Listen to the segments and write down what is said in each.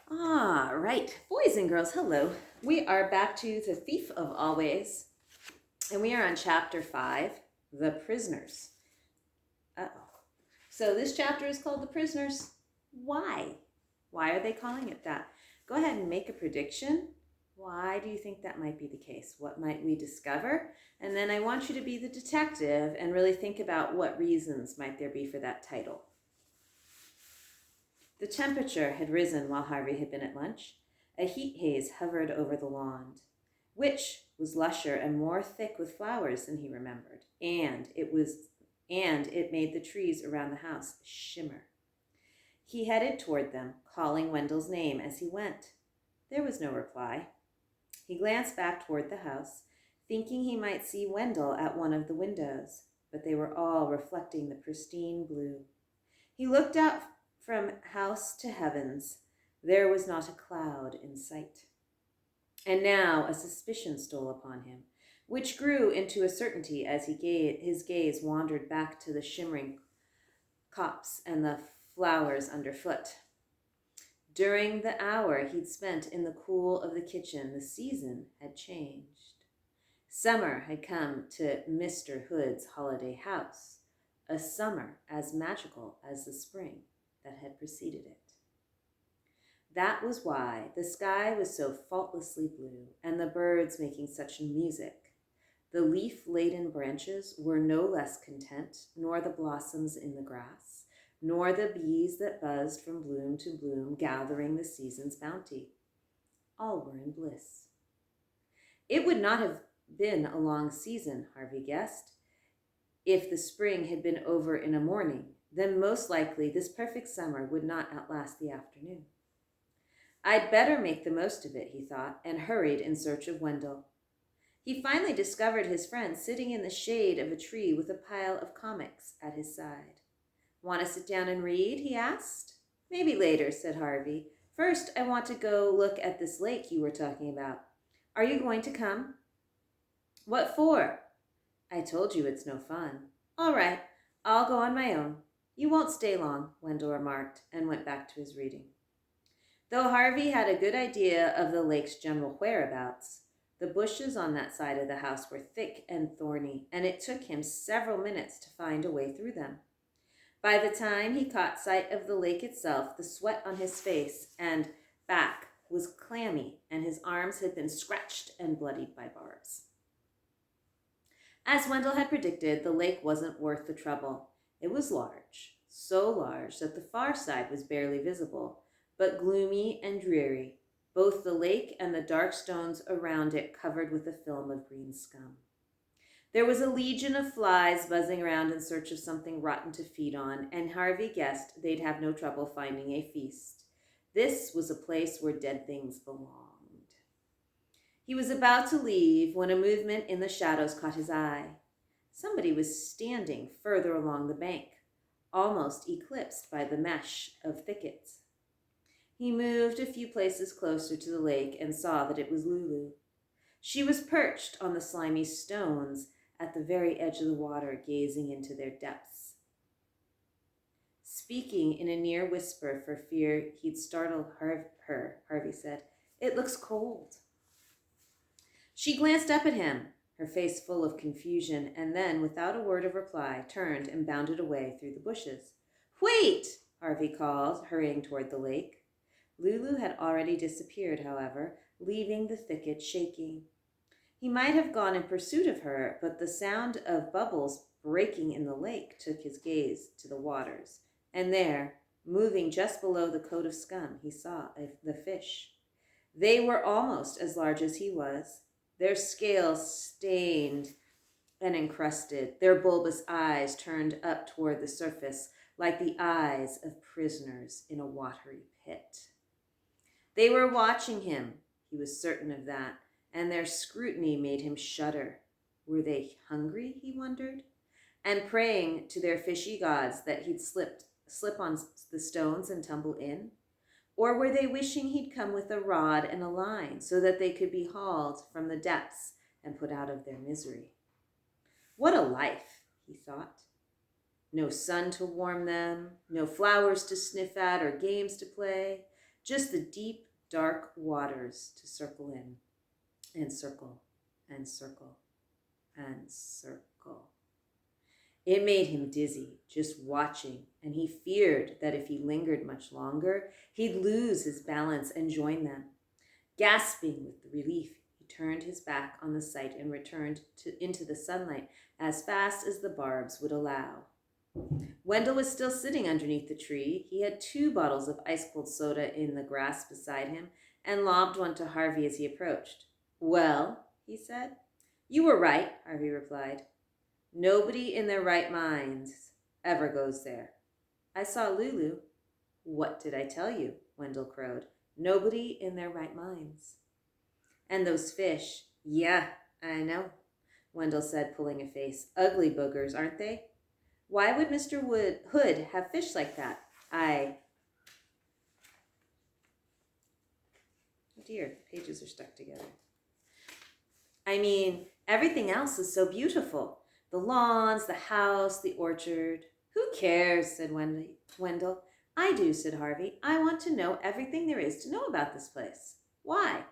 Ah, right. Boys and girls, hello. We are back to The Thief of Always, and we are on chapter 5, The Prisoners. Uh-oh. So this chapter is called The Prisoners. Why? Why are they calling it that? Go ahead and make a prediction. Why do you think that might be the case? What might we discover? And then I want you to be the detective and really think about what reasons might there be for that title. The temperature had risen while Harvey had been at lunch. A heat haze hovered over the lawn, which was lusher and more thick with flowers than he remembered, and it made the trees around the house shimmer. He headed toward them, calling Wendell's name as he went. There was no reply. He glanced back toward the house, thinking he might see Wendell at one of the windows, but they were all reflecting the pristine blue. He looked out from house to heavens. There was not a cloud in sight. And now a suspicion stole upon him, which grew into a certainty as his gaze wandered back to the shimmering copse and the flowers underfoot. During the hour he'd spent in the cool of the kitchen, the season had changed. Summer had come to Mr. Hood's holiday house, a summer as magical as the spring that had preceded it. That was why the sky was so faultlessly blue and the birds making such music. The leaf-laden branches were no less content, nor the blossoms in the grass, nor the bees that buzzed from bloom to bloom, gathering the season's bounty. All were in bliss. It would not have been a long season, Harvey guessed. If the spring had been over in a morning, then most likely this perfect summer would not outlast the afternoon. I'd better make the most of it, he thought, and hurried in search of Wendell. He finally discovered his friend sitting in the shade of a tree with a pile of comics at his side. Want to sit down and read? He asked. Maybe later, said Harvey. First, I want to go look at this lake you were talking about. Are you going to come? What for? I told you it's no fun. All right, I'll go on my own. You won't stay long, Wendell remarked, and went back to his reading. Though Harvey had a good idea of the lake's general whereabouts, the bushes on that side of the house were thick and thorny, and it took him several minutes to find a way through them. By the time he caught sight of the lake itself, the sweat on his face and back was clammy, and his arms had been scratched and bloodied by barbs. As Wendell had predicted, the lake wasn't worth the trouble. It was large, so large that the far side was barely visible, but gloomy and dreary, both the lake and the dark stones around it covered with a film of green scum. There was a legion of flies buzzing around in search of something rotten to feed on, and Harvey guessed they'd have no trouble finding a feast. This was a place where dead things belonged. He was about to leave when a movement in the shadows caught his eye. Somebody was standing further along the bank, almost eclipsed by the mesh of thickets. He moved a few places closer to the lake and saw that it was Lulu. She was perched on the slimy stones at the very edge of the water, gazing into their depths. Speaking in a near whisper for fear he'd startle her, Harvey said, "It looks cold." She glanced up at him, her face full of confusion, and then, without a word of reply, turned and bounded away through the bushes. "Wait!" Harvey called, hurrying toward the lake. Lulu had already disappeared, however, leaving the thicket shaking. He might have gone in pursuit of her, but the sound of bubbles breaking in the lake took his gaze to the waters, and there, moving just below the coat of scum, he saw the fish. They were almost as large as he was, their scales stained and encrusted, their bulbous eyes turned up toward the surface like the eyes of prisoners in a watery pit. They were watching him, he was certain of that, and their scrutiny made him shudder. Were they hungry, he wondered, and praying to their fishy gods that he'd slip on the stones and tumble in? Or were they wishing he'd come with a rod and a line so that they could be hauled from the depths and put out of their misery? What a life, he thought. No sun to warm them, no flowers to sniff at or games to play, just the deep, dark waters to circle in and circle and circle and circle. It made him dizzy just watching, and he feared that if he lingered much longer, he'd lose his balance and join them. Gasping with relief, he turned his back on the sight and returned into the sunlight as fast as the barbs would allow. Wendell was still sitting underneath the tree. He had 2 bottles of ice-cold soda in the grass beside him and lobbed one to Harvey as he approached. "Well," he said. "You were right," Harvey replied. "Nobody in their right minds ever goes there. I saw Lulu." "What did I tell you?" Wendell crowed. "Nobody in their right minds." "And those fish." "Yeah, I know," Wendell said, pulling a face. "Ugly boogers, aren't they? Why would Mr. Hood have fish like that? Oh dear, the pages are stuck together. I mean, everything else is so beautiful. The lawns, the house, the orchard." "Who cares?" said Wendell. "I do," said Harvey. "I want to know everything there is to know about this place." "Why?"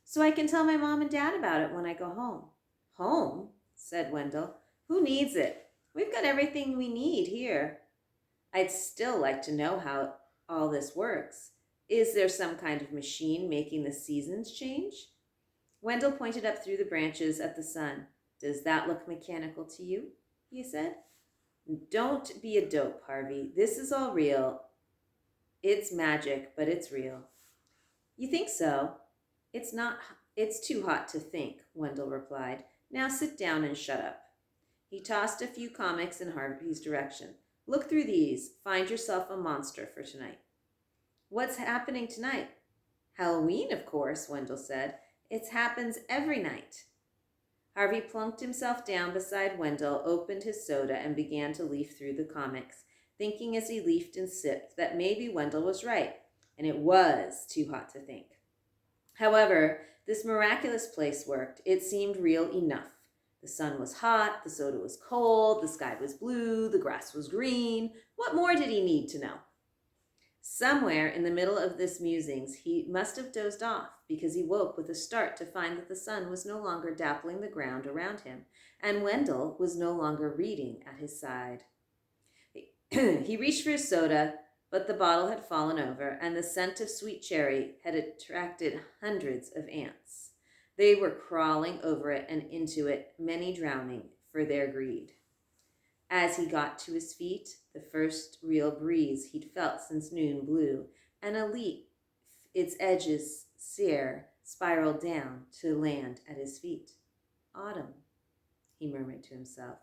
"So I can tell my mom and dad about it when I go home." "Home?" said Wendell. "Who needs it? We've got everything we need here." "I'd still like to know how all this works. Is there some kind of machine making the seasons change?" Wendell pointed up through the branches at the sun. "Does that look mechanical to you?" he said. "Don't be a dope, Harvey. This is all real. It's magic, but it's real." "You think so?" It's too hot to think," Wendell replied. "Now sit down and shut up." He tossed a few comics in Harvey's direction. "Look through these. Find yourself a monster for tonight." "What's happening tonight?" "Halloween, of course," Wendell said. "It happens every night." Harvey plunked himself down beside Wendell, opened his soda, and began to leaf through the comics, thinking as he leafed and sipped that maybe Wendell was right, and it was too hot to think. However, this miraculous place worked. It seemed real enough. The sun was hot, the soda was cold, the sky was blue, the grass was green. What more did he need to know? Somewhere in the middle of this musings, he must have dozed off, because he woke with a start to find that the sun was no longer dappling the ground around him, and Wendell was no longer reading at his side. He reached for his soda, but the bottle had fallen over, and the scent of sweet cherry had attracted hundreds of ants. They were crawling over it and into it, many drowning for their greed. As he got to his feet, the first real breeze he'd felt since noon blew, and a leaf, its edges sere, spiraled down to land at his feet. "Autumn," he murmured to himself.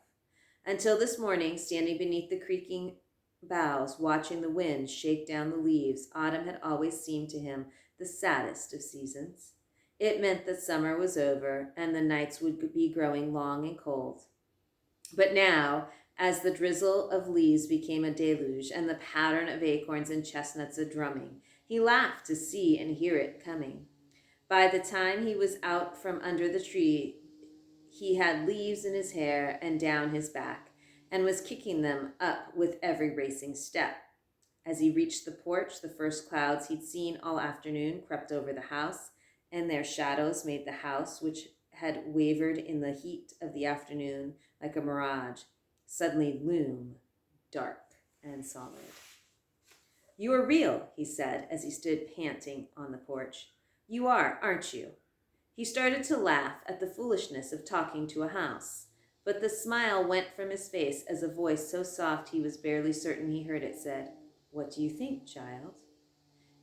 Until this morning, standing beneath the creaking boughs, watching the wind shake down the leaves, autumn had always seemed to him the saddest of seasons. It meant that summer was over, and the nights would be growing long and cold. But now, as the drizzle of leaves became a deluge and the pattern of acorns and chestnuts a drumming, he laughed to see and hear it coming. By the time he was out from under the tree, he had leaves in his hair and down his back, and was kicking them up with every racing step. As he reached the porch, the first clouds he'd seen all afternoon crept over the house, and their shadows made the house, which had wavered in the heat of the afternoon like a mirage, suddenly loom dark and solid. "You are real," he said as he stood panting on the porch. "You are, aren't you?" He started to laugh at the foolishness of talking to a house, but the smile went from his face as a voice so soft he was barely certain he heard it said, "What do you think, child?"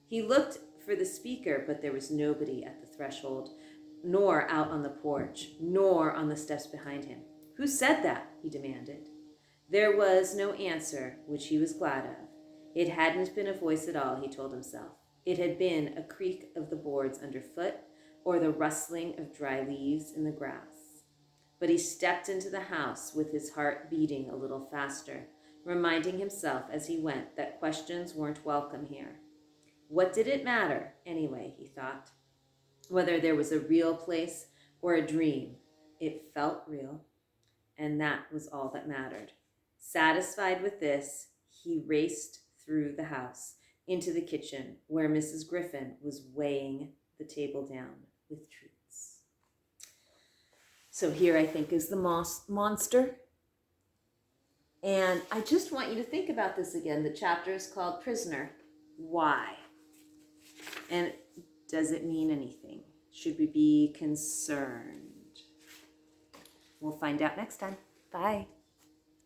He looked for the speaker, but there was nobody at the threshold, nor out on the porch, nor on the steps behind him. "Who said that?" he demanded. There was no answer, which he was glad of. It hadn't been a voice at all, he told himself. It had been a creak of the boards underfoot, or the rustling of dry leaves in the grass. But he stepped into the house with his heart beating a little faster, reminding himself as he went that questions weren't welcome here. What did it matter, anyway, he thought, whether there was a real place or a dream? It felt real, and that was all that mattered. Satisfied with this, he raced through the house, into the kitchen where Mrs. Griffin was weighing the table down with treats. So here I think is the monster. And I just want you to think about this again. The chapter is called Prisoner. Why? And does it mean anything? Should we be concerned? We'll find out next time. Bye.